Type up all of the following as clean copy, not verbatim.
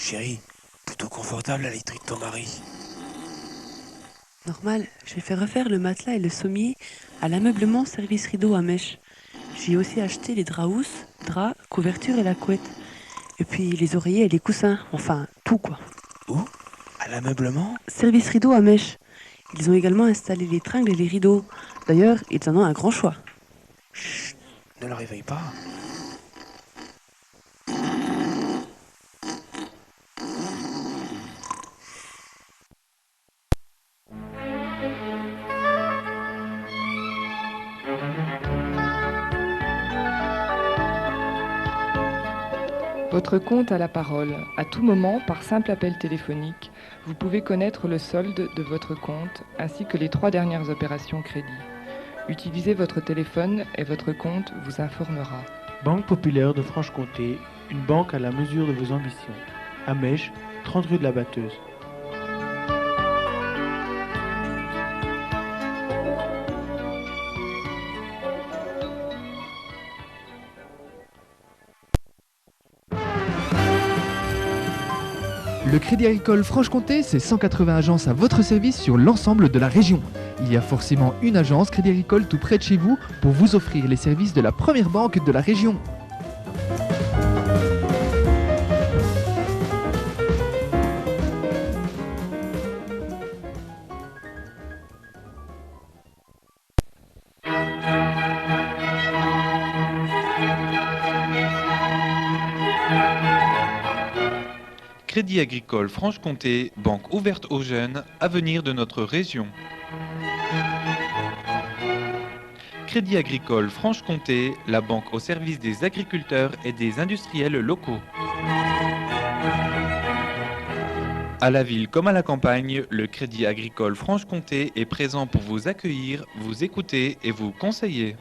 Chérie, plutôt confortable la literie de ton mari. Normal, j'ai fait refaire le matelas et le sommier à l'ameublement service rideau à mèche. J'ai aussi acheté les draps housses, draps, couvertures et la couette. Et puis les oreillers et les coussins, enfin tout quoi. Où? À l'ameublement? Service rideau à mèche. Ils ont également installé les tringles et les rideaux. D'ailleurs, ils en ont un grand choix. Chut, ne le réveille pas. Votre compte a la parole. À tout moment, par simple appel téléphonique, vous pouvez connaître le solde de votre compte ainsi que les 3 dernières opérations crédit. Utilisez votre téléphone et votre compte vous informera. Banque populaire de Franche-Comté, une banque à la mesure de vos ambitions. À Mèche, 30 rue de la Batteuse. Le Crédit Agricole Franche-Comté, c'est 180 agences à votre service sur l'ensemble de la région. Il y a forcément une agence Crédit Agricole tout près de chez vous pour vous offrir les services de la première banque de la région. Crédit Agricole Franche-Comté, banque ouverte aux jeunes, avenir de notre région. Crédit Agricole Franche-Comté, la banque au service des agriculteurs et des industriels locaux. À la ville comme à la campagne, le Crédit Agricole Franche-Comté est présent pour vous accueillir, vous écouter et vous conseiller.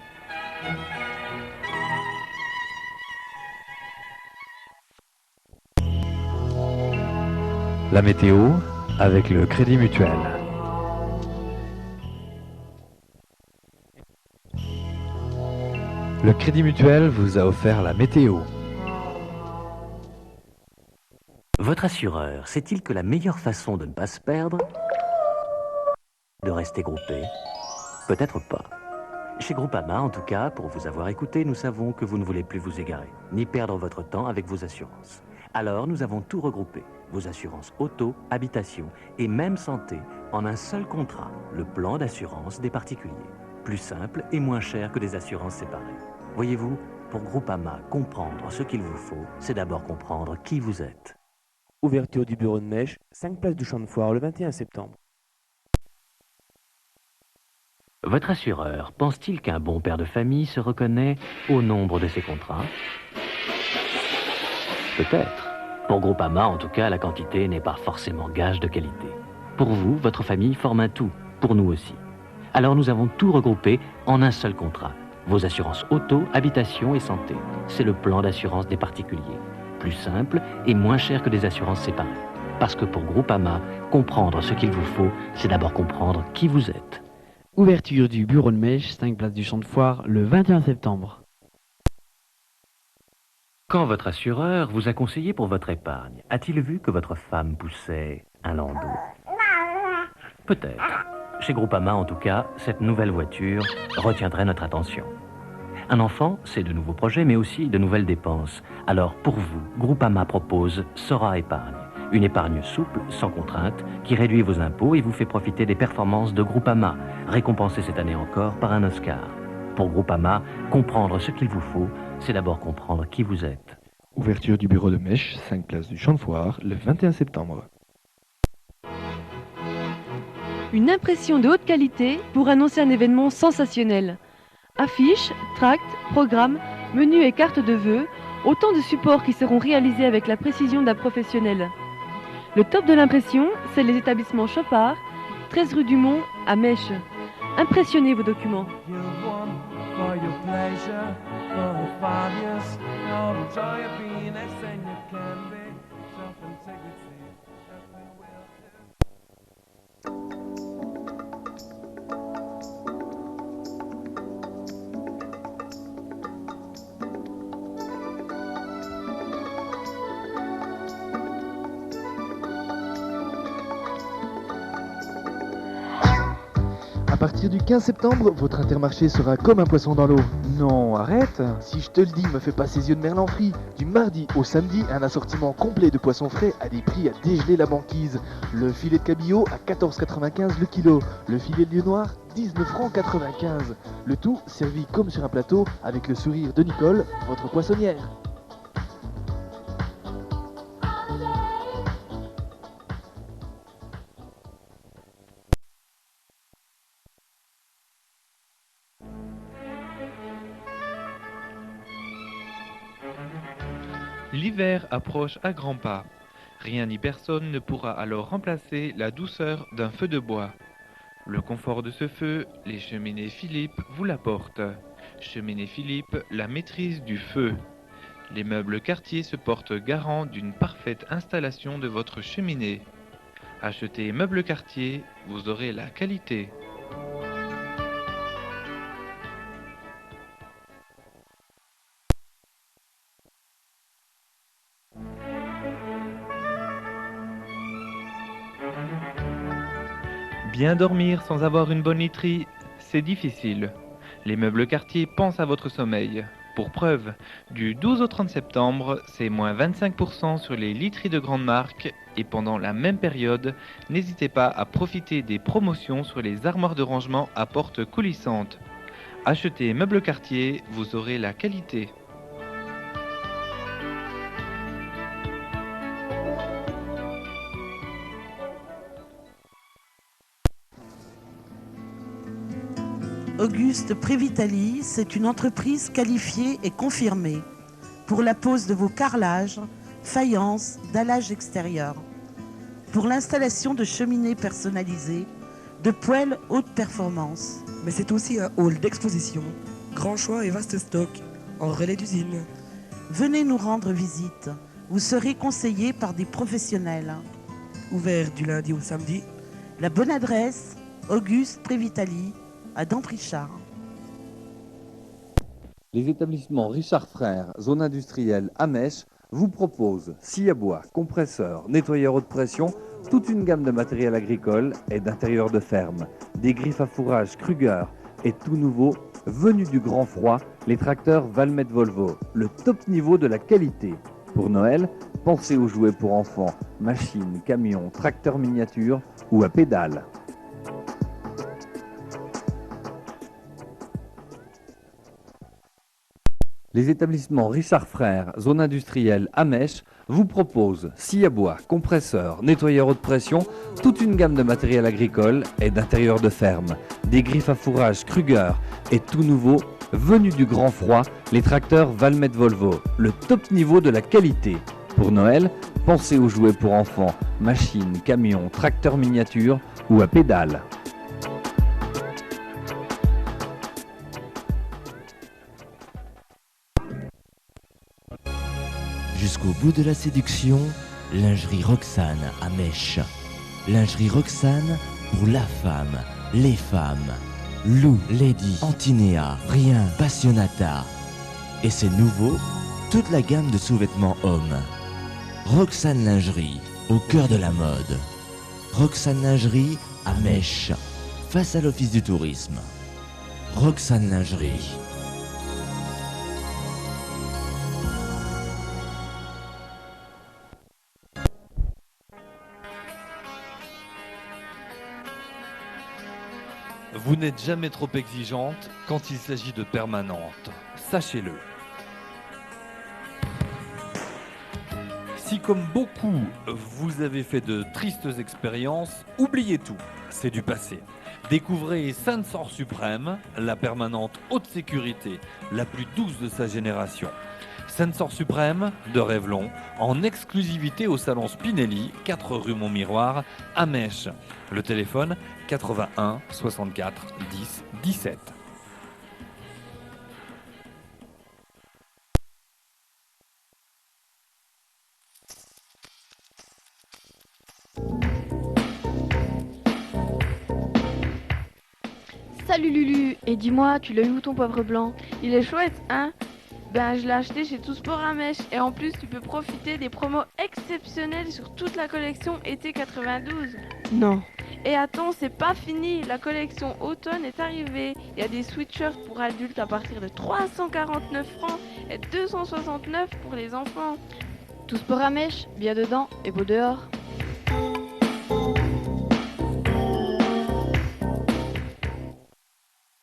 La météo avec le Crédit Mutuel. Le Crédit Mutuel vous a offert la météo. Votre assureur sait-il que la meilleure façon de ne pas se perdre, de rester groupé? Peut-être pas. Chez Groupama, en tout cas, pour vous avoir écouté, nous savons que vous ne voulez plus vous égarer, ni perdre votre temps avec vos assurances. Alors, nous avons tout regroupé, vos assurances auto, habitation et même santé, en un seul contrat, le plan d'assurance des particuliers. Plus simple et moins cher que des assurances séparées. Voyez-vous, pour Groupama, comprendre ce qu'il vous faut, c'est d'abord comprendre qui vous êtes. Ouverture du bureau de Mèche, 5 places du Champ de Foire le 21 septembre. Votre assureur pense-t-il qu'un bon père de famille se reconnaît au nombre de ses contrats? Peut-être. Pour Groupama, en tout cas, la quantité n'est pas forcément gage de qualité. Pour vous, votre famille forme un tout, pour nous aussi. Alors nous avons tout regroupé en un seul contrat. Vos assurances auto, habitation et santé. C'est le plan d'assurance des particuliers. Plus simple et moins cher que des assurances séparées. Parce que pour Groupama, comprendre ce qu'il vous faut, c'est d'abord comprendre qui vous êtes. Ouverture du bureau de Mèche, 5 places du Champ de Foire, le 21 septembre. Quand votre assureur vous a conseillé pour votre épargne, a-t-il vu que votre femme poussait un landau? Peut-être. Chez Groupama, en tout cas, cette nouvelle voiture retiendrait notre attention. Un enfant, c'est de nouveaux projets, mais aussi de nouvelles dépenses. Alors, pour vous, Groupama propose Sora Épargne. Une épargne souple, sans contrainte, qui réduit vos impôts et vous fait profiter des performances de Groupama, récompensées cette année encore par un Oscar. Pour Groupama, comprendre ce qu'il vous faut, c'est d'abord comprendre qui vous êtes. Ouverture du bureau de Mèche, 5 places du Champ de Foire, le 21 septembre. Une impression de haute qualité pour annoncer un événement sensationnel. Affiches, tracts, programmes, menus et cartes de vœux, autant de supports qui seront réalisés avec la précision d'un professionnel. Le top de l'impression, c'est les établissements Chopard, 13 rue du Mont, à Mèche. Impressionnez vos documents. À partir du 15 septembre, votre Intermarché sera comme un poisson dans l'eau. Non, arrête. Si je te le dis, me fais pas ses yeux de merlan frit. Du mardi au samedi, un assortiment complet de poissons frais à des prix à dégeler la banquise. Le filet de cabillaud à 14,95 le kilo. Le filet de lieu noir, 19 francs 95. Le tout servi comme sur un plateau avec le sourire de Nicole, votre poissonnière. L'hiver approche à grands pas. Rien ni personne ne pourra alors remplacer la douceur d'un feu de bois. Le confort de ce feu, les cheminées Philippe vous l'apportent. Cheminée Philippe, la maîtrise du feu. Les meubles Cartier se portent garant d'une parfaite installation de votre cheminée. Achetez Meubles Cartier, vous aurez la qualité. Bien dormir sans avoir une bonne literie, c'est difficile. Les Meubles Cartier pensent à votre sommeil. Pour preuve, du 12 au 30 septembre, c'est moins 25% sur les literies de grande marque et pendant la même période, n'hésitez pas à profiter des promotions sur les armoires de rangement à porte coulissante. Achetez Meubles Cartier, vous aurez la qualité. Auguste Prévitali, c'est une entreprise qualifiée et confirmée pour la pose de vos carrelages, faïences, dallages extérieurs, pour l'installation de cheminées personnalisées, de poêles haute performance. Mais c'est aussi un hall d'exposition, grand choix et vaste stock, en relais d'usine. Venez nous rendre visite, vous serez conseillé par des professionnels. Ouvert du lundi au samedi. La bonne adresse, Auguste Prévitali, à Damprichard. Les établissements Richard Frères, zone industrielle à Mèche, vous proposent scie à bois, compresseurs, nettoyeurs haute pression, toute une gamme de matériel agricole et d'intérieur de ferme. Des griffes à fourrage Kruger et tout nouveau, venus du grand froid, les tracteurs Valmet Volvo, le top niveau de la qualité. Pour Noël, pensez aux jouets pour enfants, machines, camions, tracteurs miniatures ou à pédales. Les établissements Richard Frères, zone industrielle à Mèche, vous proposent scie à bois, compresseurs, nettoyeurs haute pression, toute une gamme de matériel agricole et d'intérieur de ferme. Des griffes à fourrage Kruger et tout nouveau, venus du grand froid, les tracteurs Valmet Volvo, le top niveau de la qualité. Pour Noël, pensez aux jouets pour enfants, machines, camions, tracteurs miniatures ou à pédales. Jusqu'au bout de la séduction, lingerie Roxane à Mèche. Lingerie Roxane pour la femme, les femmes. Lou, Lady, Antinéa, Rien, Passionata. Et c'est nouveau, toute la gamme de sous-vêtements hommes. Roxane Lingerie, au cœur de la mode. Roxane Lingerie à Mèche, face à l'office du tourisme. Roxane Lingerie. Vous n'êtes jamais trop exigeante quand il s'agit de permanente. Sachez-le. Si comme beaucoup, vous avez fait de tristes expériences, oubliez tout, c'est du passé. Découvrez Sensor Suprême, la permanente haute sécurité, la plus douce de sa génération. Sensor Suprême de Revlon, en exclusivité au salon Spinelli, 4 rue Montmiroir, à Mèche. Le téléphone 81 64 10 17. Salut Lulu, et dis-moi, tu l'as eu où ton poivre blanc? Il est chouette, hein? Ben je l'ai acheté chez Tout Sport à Mèche, et en plus tu peux profiter des promos exceptionnelles sur toute la collection été 92. Non, Et attends, c'est pas fini, la collection automne est arrivée. Il y a des sweatshirts pour adultes à partir de 349 francs et 269 pour les enfants. Tout sport à mèche, bien dedans et beau dehors.